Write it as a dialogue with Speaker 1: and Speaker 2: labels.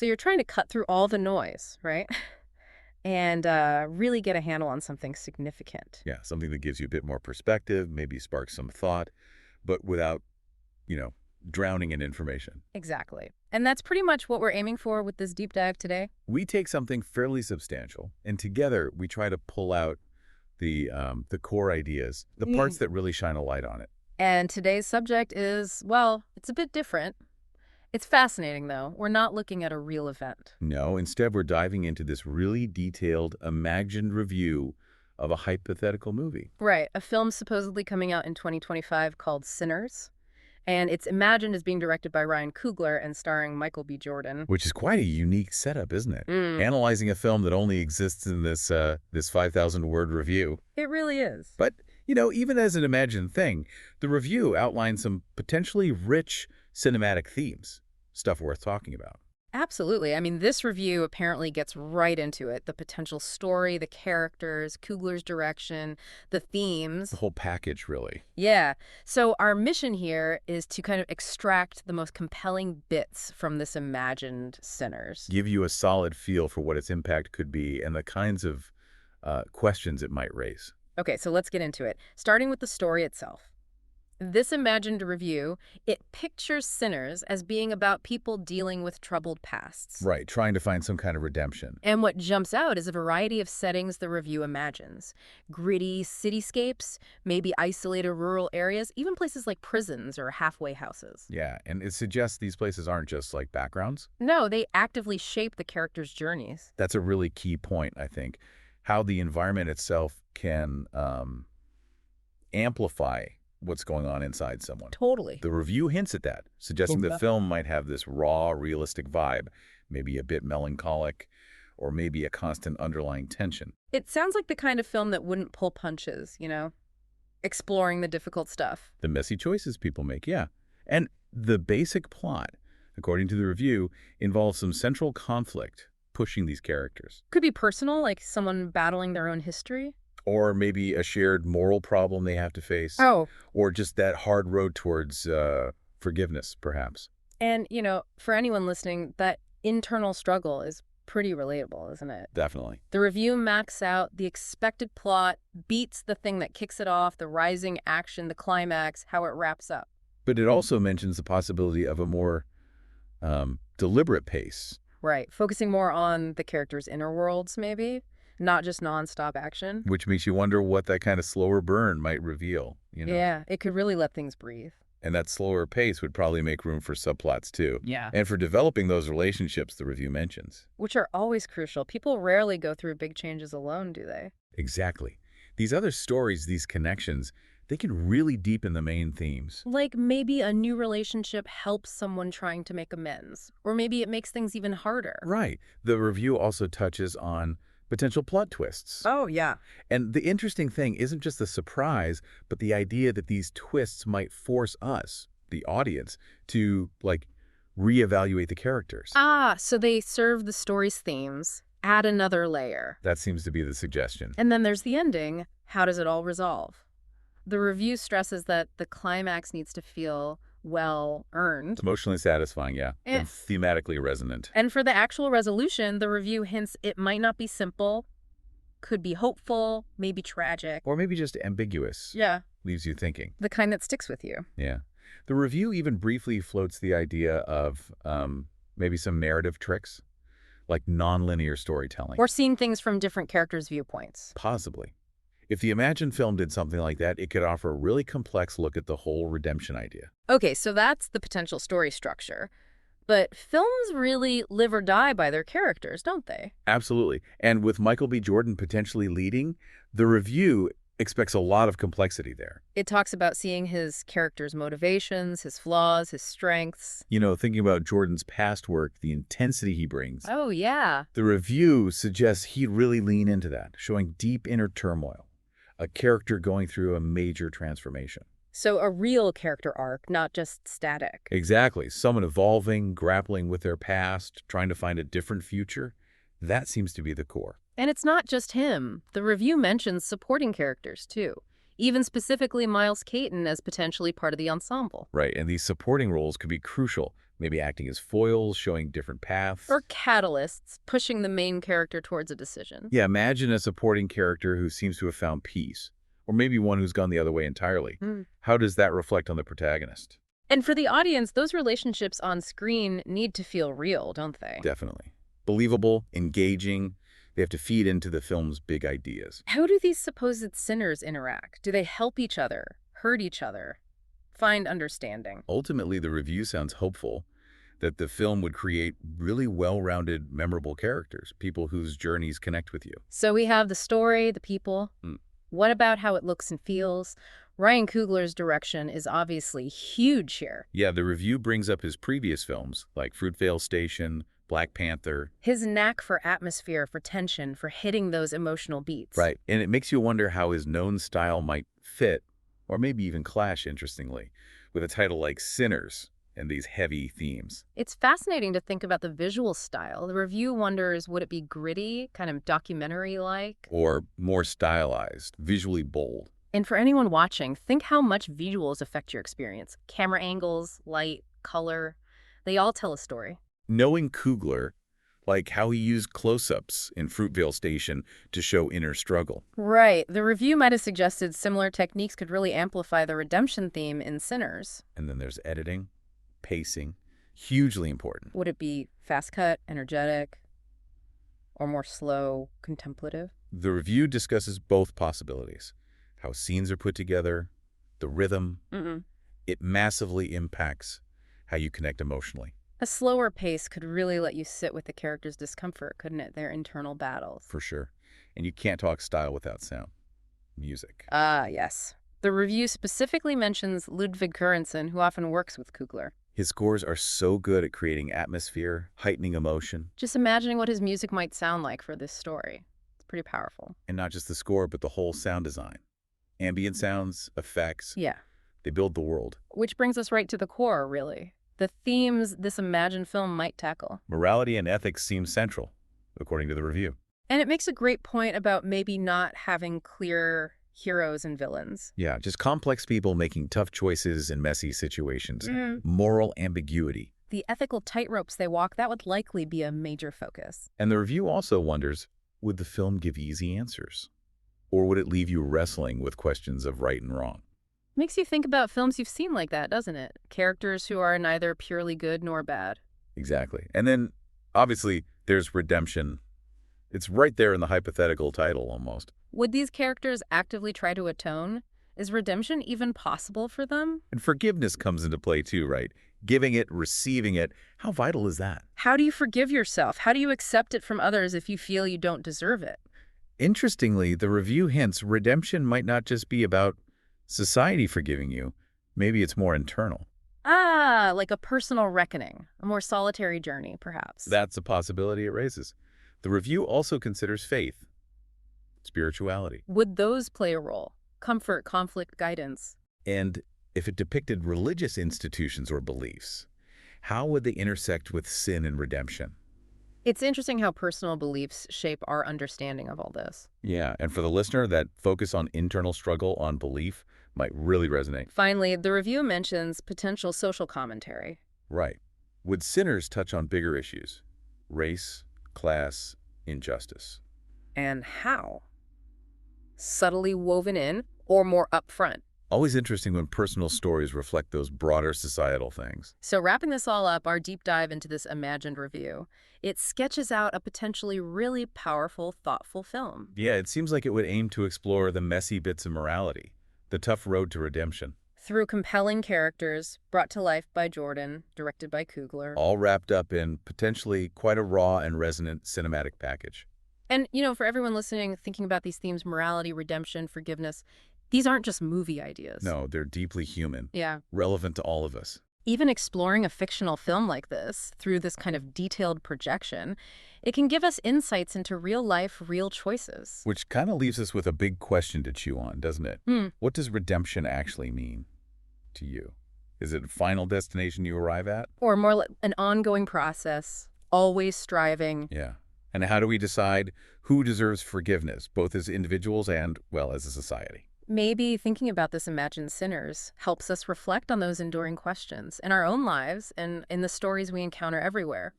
Speaker 1: So you're trying to cut through all the noise, right? And really get a handle on something significant.
Speaker 2: Yeah, something that gives you a bit more perspective, maybe sparks some thought, but without, you know, drowning in information.
Speaker 1: Exactly. And that's pretty much what we're aiming for with this deep dive today.
Speaker 2: We take something fairly substantial, and together we try to pull out the core ideas, the parts that really shine a light on it.
Speaker 1: And today's subject is, well, it's a bit different. It's fascinating, though. We're not looking at a real event.
Speaker 2: No, instead we're diving into this really detailed, imagined review of a hypothetical movie.
Speaker 1: Right. A film supposedly coming out in 2025 called Sinners. And it's imagined as being directed by Ryan Coogler and starring Michael B. Jordan.
Speaker 2: Which is quite a unique setup, isn't it?
Speaker 1: Mm.
Speaker 2: Analyzing a film that only exists in this 5,000-word review.
Speaker 1: It really is.
Speaker 2: But, you know, even as an imagined thing, the review outlines some potentially rich cinematic themes, stuff worth talking about.
Speaker 1: Absolutely. I mean, this review apparently gets right into it. The potential story, the characters, Coogler's direction, the themes.
Speaker 2: The whole package, really.
Speaker 1: Yeah. So our mission here is to kind of extract the most compelling bits from this imagined Sinners.
Speaker 2: Give you a solid feel for what its impact could be and the kinds of questions it might raise.
Speaker 1: Okay, so let's get into it. Starting with the story itself. This imagined review, it pictures Sinners as being about people dealing with troubled pasts.
Speaker 2: Right, trying to find some kind of redemption.
Speaker 1: And what jumps out is a variety of settings the review imagines. Gritty cityscapes, maybe isolated rural areas, even places like prisons or halfway houses.
Speaker 2: Yeah, and it suggests these places aren't just like backgrounds.
Speaker 1: No, they actively shape the characters' journeys.
Speaker 2: That's a really key point, I think. How the environment itself can amplify what's going on inside someone.
Speaker 1: Totally.
Speaker 2: The review hints at that, suggesting the film might have this raw, realistic vibe, maybe a bit melancholic, or maybe a constant underlying tension.
Speaker 1: It sounds like the kind of film that wouldn't pull punches, you know? Exploring the difficult stuff.
Speaker 2: The messy choices people make, yeah. And the basic plot, according to the review, involves some central conflict pushing these characters.
Speaker 1: Could be personal, like someone battling their own history.
Speaker 2: Or maybe a shared moral problem they have to face.
Speaker 1: Oh.
Speaker 2: Or just that hard road towards forgiveness, perhaps.
Speaker 1: And, you know, for anyone listening, that internal struggle is pretty relatable, isn't it?
Speaker 2: Definitely.
Speaker 1: The review maps out the expected plot, beats the thing that kicks it off, the rising action, the climax, how it wraps up.
Speaker 2: But it also mentions the possibility of a more deliberate pace.
Speaker 1: Right. Focusing more on the characters' inner worlds, maybe? Not just nonstop action.
Speaker 2: Which makes you wonder what that kind of slower burn might reveal, you know?
Speaker 1: Yeah, it could really let things breathe.
Speaker 2: And that slower pace would probably make room for subplots, too.
Speaker 1: Yeah.
Speaker 2: And for developing those relationships the review mentions.
Speaker 1: Which are always crucial. People rarely go through big changes alone, do they?
Speaker 2: Exactly. These other stories, these connections, they can really deepen the main themes.
Speaker 1: Like maybe a new relationship helps someone trying to make amends. Or maybe it makes things even harder.
Speaker 2: Right. The review also touches on potential plot twists.
Speaker 1: Oh, yeah.
Speaker 2: And the interesting thing isn't just the surprise, but the idea that these twists might force us, the audience, to, like, reevaluate the characters.
Speaker 1: Ah, so they serve the story's themes, add another layer.
Speaker 2: That seems to be the suggestion.
Speaker 1: And then there's the ending. How does it all resolve? The review stresses that the climax needs to feel well-earned.
Speaker 2: Emotionally satisfying, yeah, and thematically resonant.
Speaker 1: And for the actual resolution, the review hints it might not be simple, could be hopeful, maybe tragic.
Speaker 2: Or maybe just ambiguous.
Speaker 1: Yeah.
Speaker 2: Leaves you thinking.
Speaker 1: The kind that sticks with you.
Speaker 2: Yeah. The review even briefly floats the idea of maybe some narrative tricks, like nonlinear storytelling.
Speaker 1: Or seeing things from different characters' viewpoints.
Speaker 2: Possibly. If the imagined film did something like that, it could offer a really complex look at the whole redemption idea.
Speaker 1: Okay, so that's the potential story structure. But films really live or die by their characters, don't they?
Speaker 2: Absolutely. And with Michael B. Jordan potentially leading, the review expects a lot of complexity there.
Speaker 1: It talks about seeing his character's motivations, his flaws, his strengths.
Speaker 2: You know, thinking about Jordan's past work, the intensity he brings.
Speaker 1: Oh, yeah.
Speaker 2: The review suggests he'd really lean into that, showing deep inner turmoil, a character going through a major transformation.
Speaker 1: So a real character arc, not just static.
Speaker 2: Exactly. Someone evolving, grappling with their past, trying to find a different future. That seems to be the core.
Speaker 1: And it's not just him. The review mentions supporting characters, too. Even specifically Miles Caton as potentially part of the ensemble.
Speaker 2: Right, and these supporting roles could be crucial, maybe acting as foils, showing different paths.
Speaker 1: Or catalysts, pushing the main character towards a decision.
Speaker 2: Yeah, imagine a supporting character who seems to have found peace, or maybe one who's gone the other way entirely.
Speaker 1: Mm.
Speaker 2: How does that reflect on the protagonist?
Speaker 1: And for the audience, those relationships on screen need to feel real, don't they?
Speaker 2: Definitely. Believable, engaging. They have to feed into the film's big ideas.
Speaker 1: How do these supposed sinners interact? Do they help each other, hurt each other, find understanding?
Speaker 2: Ultimately, the review sounds hopeful that the film would create really well-rounded, memorable characters, people whose journeys connect with you.
Speaker 1: So we have the story, the people.
Speaker 2: Mm.
Speaker 1: What about how it looks and feels? Ryan Coogler's direction is obviously huge here.
Speaker 2: Yeah, the review brings up his previous films, like Fruitvale Station, Black Panther.
Speaker 1: His knack for atmosphere, for tension, for hitting those emotional beats.
Speaker 2: Right, and it makes you wonder how his known style might fit, or maybe even clash, interestingly, with a title like Sinners and these heavy themes.
Speaker 1: It's fascinating to think about the visual style. The review wonders, would it be gritty, kind of documentary-like?
Speaker 2: Or more stylized, visually bold.
Speaker 1: And for anyone watching, think how much visuals affect your experience. Camera angles, light, color, they all tell a story.
Speaker 2: Knowing Coogler, like how he used close-ups in Fruitvale Station to show inner struggle.
Speaker 1: Right. The review might have suggested similar techniques could really amplify the redemption theme in Sinners.
Speaker 2: And then there's editing, pacing, hugely important.
Speaker 1: Would it be fast cut, energetic, or more slow, contemplative?
Speaker 2: The review discusses both possibilities. How scenes are put together, the rhythm. It massively impacts how you connect emotionally.
Speaker 1: A slower pace could really let you sit with the character's discomfort, couldn't it? Their internal battles.
Speaker 2: For sure. And you can't talk style without sound. Music.
Speaker 1: Ah, yes. The review specifically mentions Ludwig Göransson, who often works with Coogler.
Speaker 2: His scores are so good at creating atmosphere, heightening emotion.
Speaker 1: Just imagining what his music might sound like for this story. It's pretty powerful.
Speaker 2: And not just the score, but the whole sound design. Ambient sounds, effects.
Speaker 1: Yeah.
Speaker 2: They build the world.
Speaker 1: Which brings us right to the core, really. The themes this imagined film might tackle.
Speaker 2: Morality and ethics seem central, according to the review.
Speaker 1: And it makes a great point about maybe not having clear heroes and villains.
Speaker 2: Yeah, just complex people making tough choices in messy situations. Moral ambiguity.
Speaker 1: The ethical tightropes they walk, that would likely be a major focus.
Speaker 2: And the review also wonders, would the film give easy answers? Or would it leave you wrestling with questions of right and wrong?
Speaker 1: Makes you think about films you've seen like that, doesn't it? Characters who are neither purely good nor bad.
Speaker 2: Exactly. And then, obviously, there's redemption. It's right there in the hypothetical title, almost.
Speaker 1: Would these characters actively try to atone? Is redemption even possible for them?
Speaker 2: And forgiveness comes into play too, right? Giving it, receiving it. How vital is that?
Speaker 1: How do you forgive yourself? How do you accept it from others if you feel you don't deserve it?
Speaker 2: Interestingly, the review hints redemption might not just be about society forgiving you. Maybe it's more internal.
Speaker 1: Ah, like a personal reckoning, a more solitary journey, perhaps.
Speaker 2: That's a possibility it raises. The review also considers faith, spirituality.
Speaker 1: Would those play a role? Comfort, conflict, guidance.
Speaker 2: And if it depicted religious institutions or beliefs, how would they intersect with sin and redemption?
Speaker 1: It's interesting how personal beliefs shape our understanding of all this.
Speaker 2: Yeah, and for the listener, that focus on internal struggle, on belief, might really resonate.
Speaker 1: Finally, the review mentions potential social commentary.
Speaker 2: Right. Would Sinners touch on bigger issues? Race, class, injustice.
Speaker 1: And how? Subtly woven in or more upfront?
Speaker 2: Always interesting when personal stories reflect those broader societal things.
Speaker 1: So wrapping this all up, our deep dive into this imagined review, it sketches out a potentially really powerful, thoughtful film.
Speaker 2: Yeah, it seems like it would aim to explore the messy bits of morality, the tough road to redemption.
Speaker 1: Through compelling characters, brought to life by Jordan, directed by Coogler.
Speaker 2: All wrapped up in potentially quite a raw and resonant cinematic package.
Speaker 1: And, for everyone listening, thinking about these themes, morality, redemption, forgiveness, these aren't just movie ideas.
Speaker 2: No, they're deeply human.
Speaker 1: Yeah.
Speaker 2: Relevant to all of us.
Speaker 1: Even exploring a fictional film like this through this kind of detailed projection, it can give us insights into real life, real choices.
Speaker 2: Which kind of leaves us with a big question to chew on, doesn't it? What does redemption actually mean to you? Is it a final destination you arrive at?
Speaker 1: Or more like an ongoing process, always striving.
Speaker 2: Yeah. And how do we decide who deserves forgiveness, both as individuals and, well, as a society?
Speaker 1: Maybe thinking about this imagined sinners helps us reflect on those enduring questions in our own lives and in the stories we encounter everywhere.